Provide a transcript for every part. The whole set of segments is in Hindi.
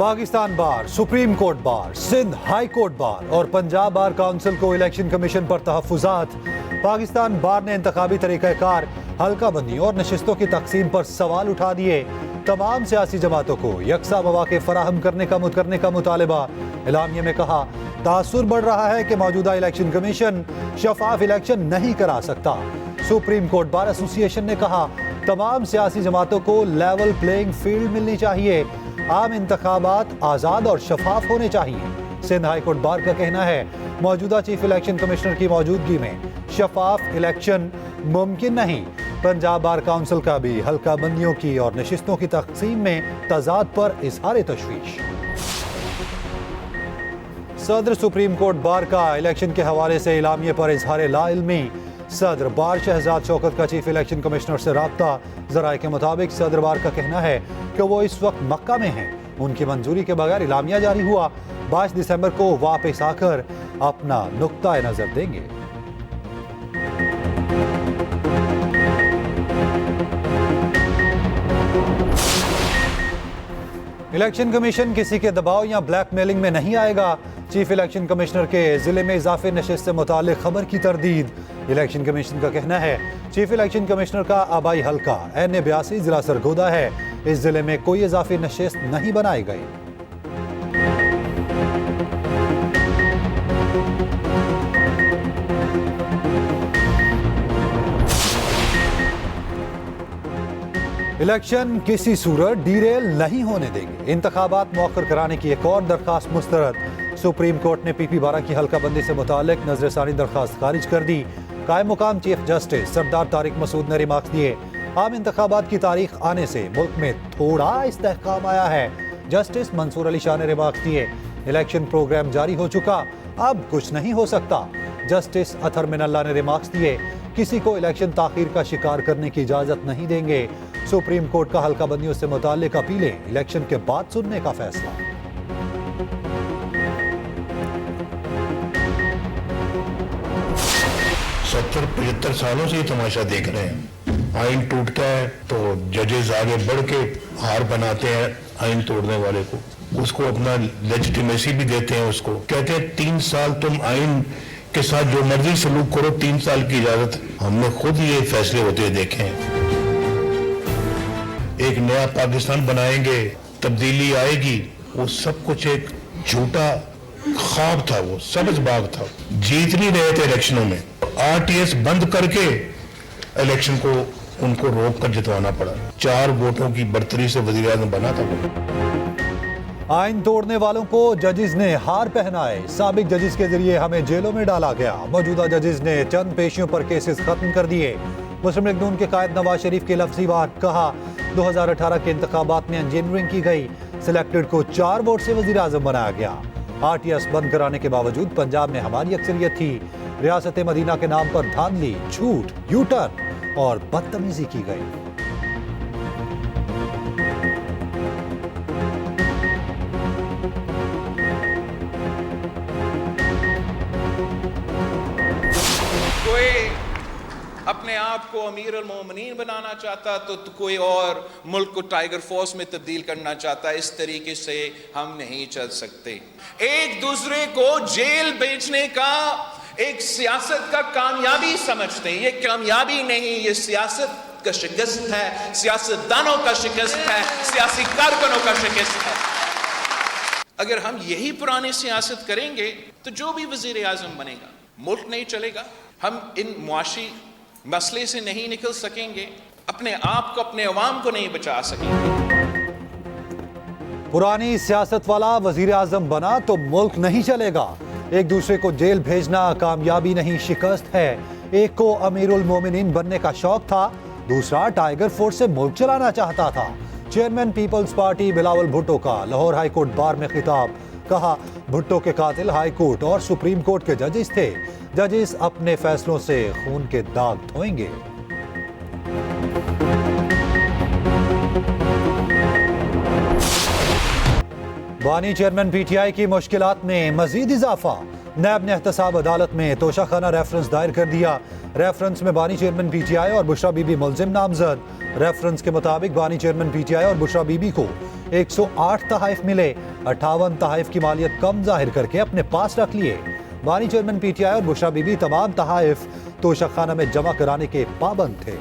पाकिस्तान बार, supreme court bar, Sindh high court bar और पंजाब बार काउंसिल को इलेक्शन कमीशन पर तहफ्फुज़ात। पाकिस्तान बार ने इंतखाबी तरीक़ाकार, हल्का बंदी और नशिस्तों की तकसीम पर सवाल उठा दिए। तमाम सियासी जमातों को यकसा मौक़े फराहम करने का मुतालबा। एलामिया में कहा, तासुर बढ़ रहा है कि मौजूदा इलेक्शन कमीशन शफाफ इलेक्शन नहीं करा सकता। सुप्रीम कोर्ट बार एसोसिएशन ने कहा, तमाम सियासी जमातों को लेवल प्लेइंग फील्ड मिलनी चाहिए। आम इंतखाबात आज़ाद और शफाफ होने चाहिए। सिंध हाई कोर्ट बार का कहना है, मौजूदा चीफ इलेक्शन कमिश्नर की मौजूदगी में शफाफ इलेक्शन मुमकिन नहीं। पंजाब बार काउंसिल का भी हल्का बंदियों की और नशिस्तों की तकसीम में तजाद पर इजहार तशवीश। सदर सुप्रीम कोर्ट बार का इलेक्शन के हवाले से इलामिये पर इजहार लाइल्मी। सदर बार शहजाद शौकत का चीफ इलेक्शन कमिश्नर से राब्ता। ज़राए के मुताबिक सदर बार का कहना है कि वो इस वक्त मक्का में हैं। उनकी मंजूरी के बगैर इलामिया जारी हुआ। 22 दिसंबर को वापस आकर अपना नुक्ता नजर देंगे। इलेक्शन कमीशन किसी के दबाव या ब्लैकमेलिंग में नहीं आएगा। चीफ इलेक्शन कमिश्नर के जिले में इजाफी नशिस्त से मुताल्लिक खबर की तरदीद। इलेक्शन कमीशन का कहना है, चीफ इलेक्शन कमिश्नर का आबाई हल्का N82 जिला सरगोदा है। इस जिले में कोई इजाफी नशिस्त नहीं बनाई गई। इलेक्शन किसी सूरत डीरेल नहीं होने देंगे। इंतखाबात मौखर कराने की एक और दरखास्त मुस्तरद। सुप्रीम कोर्ट ने PP बारा की हल्का बंदी से मुतालिक नजरसानी दरखास्त खारिज कर दी। कायम मुकाम चीफ जस्टिस सरदार तारिक मसूद ने रिमार्क्स दिए, आम इंतखाबात की तारीख आने से मुल्क में थोड़ा इस्तेहकाम आया है। जस्टिस मंसूर अली शाह ने रिमार्क्स दिए, इलेक्शन प्रोग्राम जारी हो चुका, अब कुछ नहीं हो सकता। जस्टिस अथर मिनल्ला ने रिमार्क्स दिए, किसी को इलेक्शन ताखीर का शिकार करने की इजाजत नहीं देंगे। सुप्रीम कोर्ट का हल्का बंदियों से मुताल्लिक अपीलें इलेक्शन के बाद सुनने का फैसला। 70-75 सालों से ये तमाशा देख रहे हैं। आइन टूटता है तो जजेस आगे बढ़ के हार बनाते हैं आइन तोड़ने वाले को, उसको अपना लेजिटिमेसी भी देते हैं। उसको कहते हैं 3 साल तुम आइन के साथ जो मर्जी सलूक करो, 3 साल की इजाजत। हमने खुद ये फैसले होते देखे हैं। एक नया पाकिस्तान बनाएंगे, तब्दीली आएगी, वो सब कुछ एक झूठा ख्वाब था, वो सब्ज बाग था। जीत नहीं रहे थे इलेक्शनों में, RTS बंद करके इलेक्शन को उनको रोक कर जितवाना पड़ा। 4 वोटों की बढ़तरी से वजीर आज़म बना था। आइन तोड़ने वालों को जजेस ने हार पहनाए। साबिक जजेस के जरिए हमें जेलों में डाला गया। मौजूदा जजेस ने चंद पेशियों पर केसेस खत्म कर दिए। मुस्लिम लीग नून के कायद नवाज शरीफ की लफ्जी बात, कहा 2018 के इंतखाबात में इंजीनियरिंग की गई, सिलेक्टेड को 4 वोट से वजीर आज़म बनाया गया। RTS बंद कराने के बावजूद पंजाब में हमारी अक्सरियत थी। रियासत मदीना के नाम पर धांधली, झूठ, यूटर्न और बदतमीजी की गई। कोई अपने आप को अमीर अल मोमिनीन बनाना चाहता तो कोई और मुल्क को टाइगर फोर्स में तब्दील करना चाहता। इस तरीके से हम नहीं चल सकते। एक दूसरे को जेल बेचने का एक सियासत का कामयाबी समझते हैं। ये कामयाबी नहीं, ये सियासत का शिकस्त है, सियासतदानों का शिकस्त है, सियासी कारकुनों का शिकस्त है। अगर हम यही पुरानी सियासत करेंगे तो जो भी वजीर आज़म बनेगा, मुल्क नहीं चलेगा। हम इन मुआशी मसले से नहीं निकल सकेंगे, अपने आप को, अपने अवाम को नहीं बचा सकेंगे। पुरानी सियासत वाला वजीर आज़म बना तो मुल्क नहीं चलेगा। एक दूसरे को जेल भेजना कामयाबी नहीं, शिकस्त है। एक को अमीरुल मोमिनीन बनने का शौक था, दूसरा टाइगर फोर्स से मुल्क चलाना चाहता था। चेयरमैन पीपल्स पार्टी बिलावल भुट्टो का लाहौर हाई कोर्ट बार में खिताब, कहा भुट्टो के कातिल हाई कोर्ट और सुप्रीम कोर्ट के जजेस थे। जजेस अपने फैसलों से खून के दाग धोएंगे। बानी चेयरमैन PTI की मुश्किलात में मजीद इजाफा। नैब ने एहतसाब अदालत में तोशाखाना रेफरेंस दायर कर दिया। रेफरेंस में बानी चेयरमैन PTI और बुशरा बीबी मुलजिम नामजद। रेफरेंस के मुताबिक बानी चेयरमैन PTI और बुशरा बीबी को 108 तहाइफ मिले, 58 तहाइफ की मालियत कम जाहिर करके अपने पास रख लिए। बानी चेयरमैन पीटीआई और बुशरा बीबी तमाम तहाइफ तोशक खाना में जमा कराने के पाबंद थे।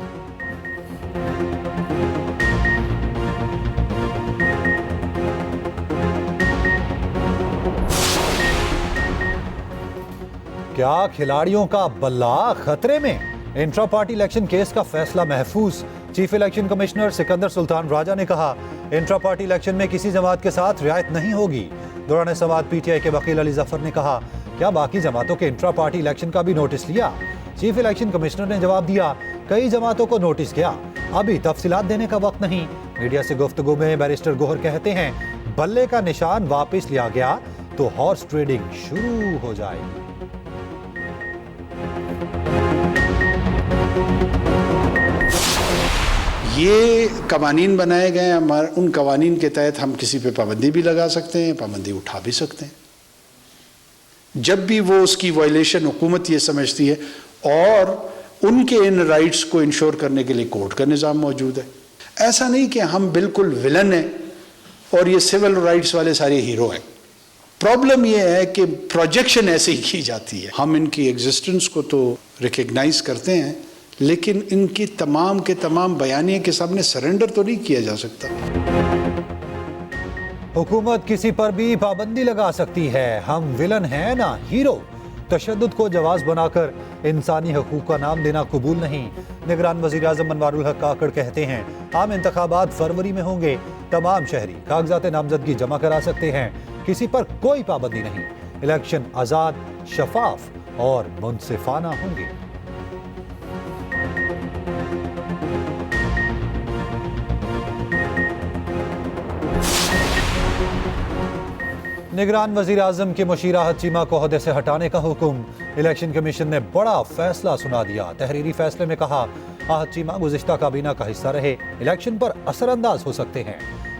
क्या खिलाड़ियों का बल्ला खतरे में? इंट्रा पार्टी इलेक्शन केस का फैसला महफूज। Chief election commissioner Sikandar Sultan Raja ने कहा, इंट्रा पार्टी इलेक्शन में किसी जमात के साथ रियायत नहीं होगी। दौरान समाअत पीटीआई के वकील अली जफर ने कहा, क्या बाकी जमातों के इंट्रा पार्टी इलेक्शन का भी नोटिस लिया? चीफ इलेक्शन कमिश्नर ने जवाब दिया, कई जमातों को नोटिस किया, अभी तफसीलात देने का वक्त नहीं। मीडिया से गुफ्तगू में बैरिस्टर गोहर कहते हैं, बल्ले का निशान वापस लिया गया तो हॉर्स ट्रेडिंग शुरू हो जाएगी। ये कवानीन बनाए गए हैं, हमारे उन कवानीन के तहत हम किसी पे पाबंदी भी लगा सकते हैं, पाबंदी उठा भी सकते हैं जब भी वो उसकी वायलेशन हुकूमत ये समझती है, और उनके इन राइट्स को इंश्योर करने के लिए कोर्ट का निज़ाम मौजूद है। ऐसा नहीं कि हम बिल्कुल विलन हैं और ये सिविल राइट्स वाले सारे हीरो हैं। प्रॉब्लम ये है कि प्रोजेक्शन ऐसे ही की जाती है। हम इनकी एग्जिस्टेंस को तो रिकग्नाइज करते हैं, लेकिन इनकी तमाम के तमाम बयानिए के सामने सरेंडर तो नहीं किया जा सकता। हुकूमत किसी पर भी पाबंदी लगा सकती है, हम विलन हैं ना हीरो। तशद्दुद को जवाज बनाकर इंसानी हकूक का नाम देना कबूल नहीं। निगरान वज़ीर आज़म मनवारुल हक काकड़ कहते हैं, आम इंतखाबात फरवरी में होंगे, तमाम शहरी कागजात नामजदगी जमा करा सकते हैं, किसी पर कोई पाबंदी नहीं। इलेक्शन आज़ाद, शफाफ और मुनसिफाना होंगे। निगरान वज़ीर आज़म की मुशीर आहत चीमा को ओहदे से हटाने का हुक्म। इलेक्शन कमीशन ने बड़ा फैसला सुना दिया। तहरीरी फैसले में कहा, आहत चीमा गुज़िश्ता काबीना का हिस्सा रहे, इलेक्शन पर असरअंदाज हो सकते हैं।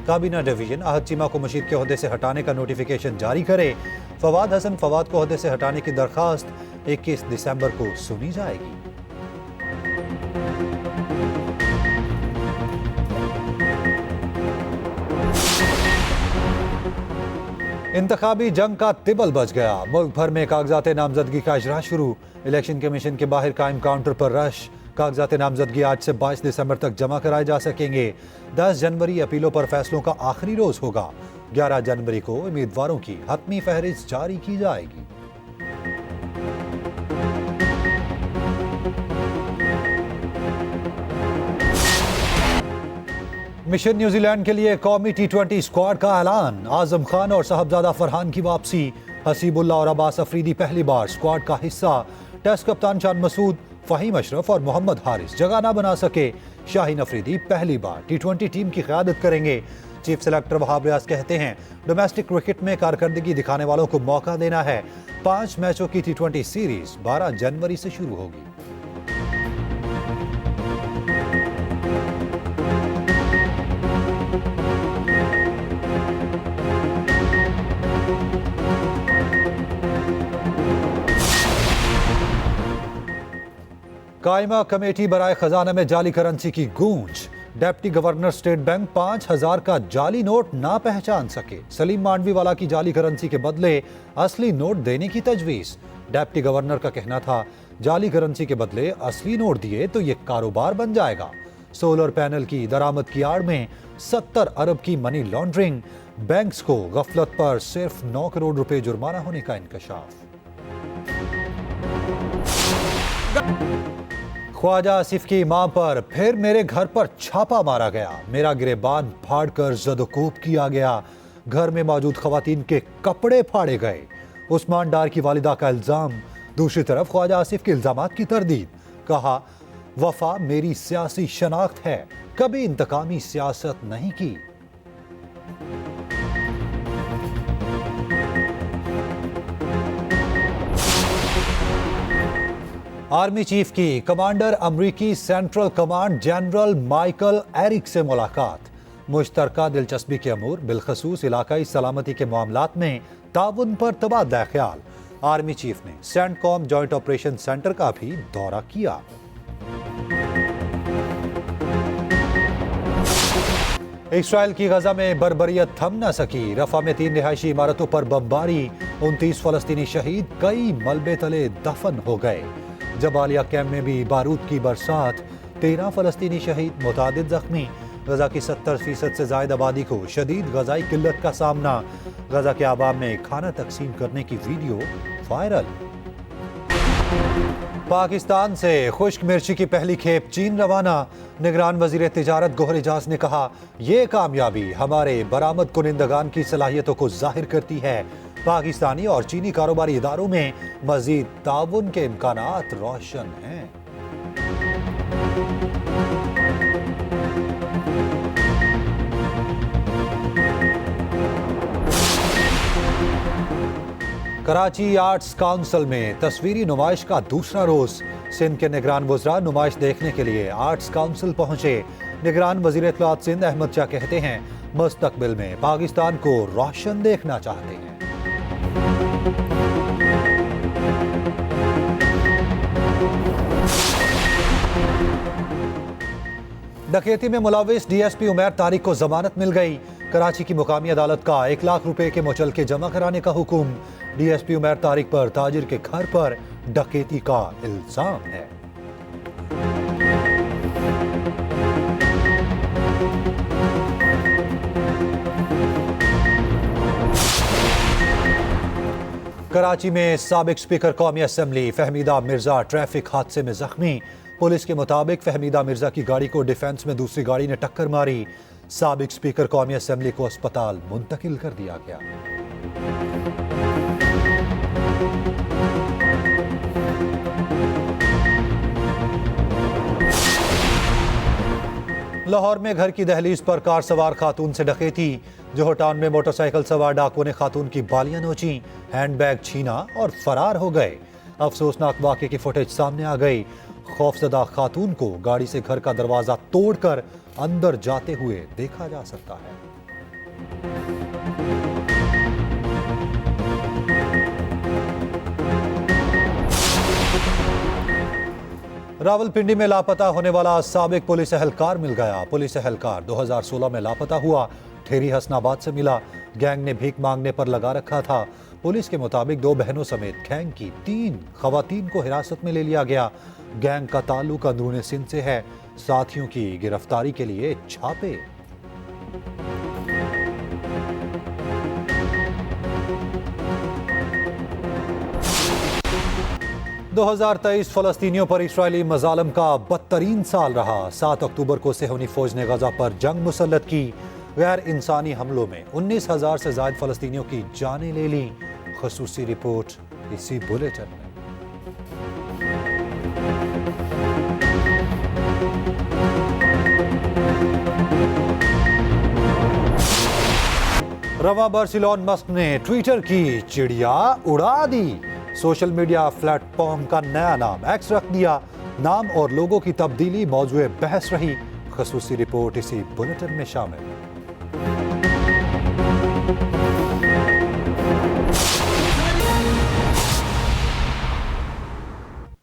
काबीना डिवीजन आहत चीमा को मुशीर के ओहदे से हटाने का नोटिफिकेशन जारी करे। फवाद हसन फवाद को ओहदे से हटाने की दरखास्त 21 दिसंबर को सुनी जाएगी। इंतखाबी जंग का तिबल बच गया। मुल्क भर में कागजात नामजदगी का इजरा शुरू। इलेक्शन कमीशन के बाहर कायम काउंटर पर रश। कागजात नामजदगी आज से 22 दिसंबर तक जमा कराए जा सकेंगे। 10 जनवरी अपीलों पर फैसलों का आखिरी रोज होगा। 11 जनवरी को उम्मीदवारों की हतमी फहरिस्त जारी की जाएगी। मिशन न्यूजीलैंड के लिए कौमी T20 स्क्वाड का ऐलान। आजम खान और साहबजादा फरहान की वापसी। हसीबुल्लाह और अब्बास अफरीदी पहली बार स्क्वाड का हिस्सा। टेस्ट कप्तान शान मसूद, फहीम अशरफ और मोहम्मद हारिस जगह ना बना सके। शाहीन अफरीदी पहली बार T20 टीम की क़यादत करेंगे। चीफ सेलेक्टर वहाब रियाज कहते हैं, डोमेस्टिक क्रिकेट में कारकर्दगी दिखाने वालों को मौका देना है। 5 मैचों की T20 सीरीज 12 जनवरी से शुरू होगी। कायमा कमेटी बराए खजाना में जाली करेंसी की गूंज। डेप्टी गवर्नर स्टेट बैंक 5000 का जाली नोट ना पहचान सके। सलीम मांडवी वाला की जाली करेंसी के बदले असली नोट देने की तजवीज। डेप्टी गवर्नर का कहना था, जाली करेंसी के बदले असली नोट दिए तो ये कारोबार बन जाएगा। सोलर पैनल की दरामद की आड़ में 70 अरब की मनी लॉन्ड्रिंग। बैंक्स को गफलत पर सिर्फ 9 करोड़ रुपए जुर्माना होने का इंकशाफ। ख्वाजा आसिफ की मां पर फिर मेरे घर पर छापा मारा गया। मेरा गिरेबान फाड़कर ज़द-ओ-कोब किया गया। घर में मौजूद खवातीन के कपड़े फाड़े गए। उस्मान डार की वालिदा का इल्जाम। दूसरी तरफ ख्वाजा आसिफ के इल्जामात की तरदीद। कहा, वफा मेरी सियासी शनाख्त है, कभी इंतकामी सियासत नहीं की। आर्मी चीफ की कमांडर अमरीकी central command general Michael Erik से मुलाकात। मुश्तरका दिलचस्पी के अमूर बिलखसूस इलाकाई सलामती के मामलात में ताउन पर तबादला ख्याल। आर्मी चीफ ने सेंटकॉम जॉइंट ऑपरेशन सेंटर का भी दौरा किया। इसराइल की गजा में बर्बरियत थम न सकी। रफा में 3 रिहायशी इमारतों पर बमबारी, 29 फलस्तीनी शहीद, कई मलबे तले दफन हो गए। जबालिया कैंप में भी बारूद की बरसात, 13 फलस्तीनी शहीद, मुतादिद जख्मी। गजा की 70% से ज्यादा आबादी को शदीद गजाई किल्लत का सामना। गजा के आवाम में खाना तकसीम करने की वीडियो वायरल। पाकिस्तान से खुश्क मिर्ची की पहली खेप चीन रवाना। निगरान वजीर तिजारत गोहर एजाज ने कहा, ये कामयाबी हमारे बरामद कुनिंदगान की सलाहियतों को जाहिर करती है। पाकिस्तानी और चीनी कारोबारी इदारों में मजीद ताउन के इम्कानात रोशन हैं। कराची आर्ट्स काउंसिल में तस्वीरी नुमाइश का दूसरा रोज। सिंध के निगरान वज़रा नुमाइश देखने के लिए आर्ट्स काउंसिल पहुंचे। निगरान वज़ीर इत्तलात सिंध अहमद शाह कहते हैं, मुस्तकबिल में पाकिस्तान को रोशन देखना चाहते हैं। डकैती में मुलविस डीएसपी उमैर तारिक को जमानत मिल गई। कराची की मुकामी अदालत का 1 लाख रुपए के मुचलके जमा कराने का हुक्म। डीएसपी उमैर तारिक पर ताजिर के घर पर डकैती का इल्जाम है। कराची में साबिक स्पीकर कौमी असेंबली फहमीदा मिर्जा ट्रैफिक हादसे में जख्मी। पुलिस के मुताबिक फहमीदा मिर्जा की गाड़ी को डिफेंस में दूसरी गाड़ी ने टक्कर मारी। साबिक स्पीकर कौमी असेंबली को अस्पताल मुंतकिल कर दिया गया। लाहौर में घर की दहलीज पर कार सवार खातून से डकैती। जोहर टाउन में मोटरसाइकिल सवार डाकुओं ने खातून की बालियां नोची, हैंडबैग छीना और फरार हो गए। अफसोसनाक वाक़े की फुटेज सामने आ गई। खौफजदा खातून को गाड़ी से घर का दरवाजा तोड़कर अंदर जाते हुए देखा जा सकता है। रावलपिंडी में लापता होने वाला साबिक पुलिस एहलकार मिल गया। पुलिस एहलकार 2016 में लापता हुआ, ठेरी हसनाबाद से मिला। गैंग ने भीख मांगने पर लगा रखा था। पुलिस के मुताबिक 2 बहनों समेत गैंग की 3 खवातीन को हिरासत में ले लिया गया। गैंग का ताल्लुक अंदरूनी सिंध से है। साथियों की गिरफ्तारी के लिए छापे। – 2023 फलस्तीनियों पर इस्राएली मजालम का बदतरीन साल रहा। 7 अक्टूबर को सेहूनी फौज ने गजा पर जंग मुसल्लत की। गैर इंसानी हमलों में 19,000 से ज्यादा फलस्तीनियों की जानें ले ली। खसूसी रिपोर्ट इसी बुलेटिन में। रवा बर्सिलोन मस्क ने ट्विटर की चिड़िया उड़ा दी। सोशल मीडिया प्लेटफॉर्म का नया नाम एक्स रख दिया। नाम और लोगों की तब्दीली मौजूए बहस रही। खसूसी रिपोर्ट इसी बुलेटिन में शामिल।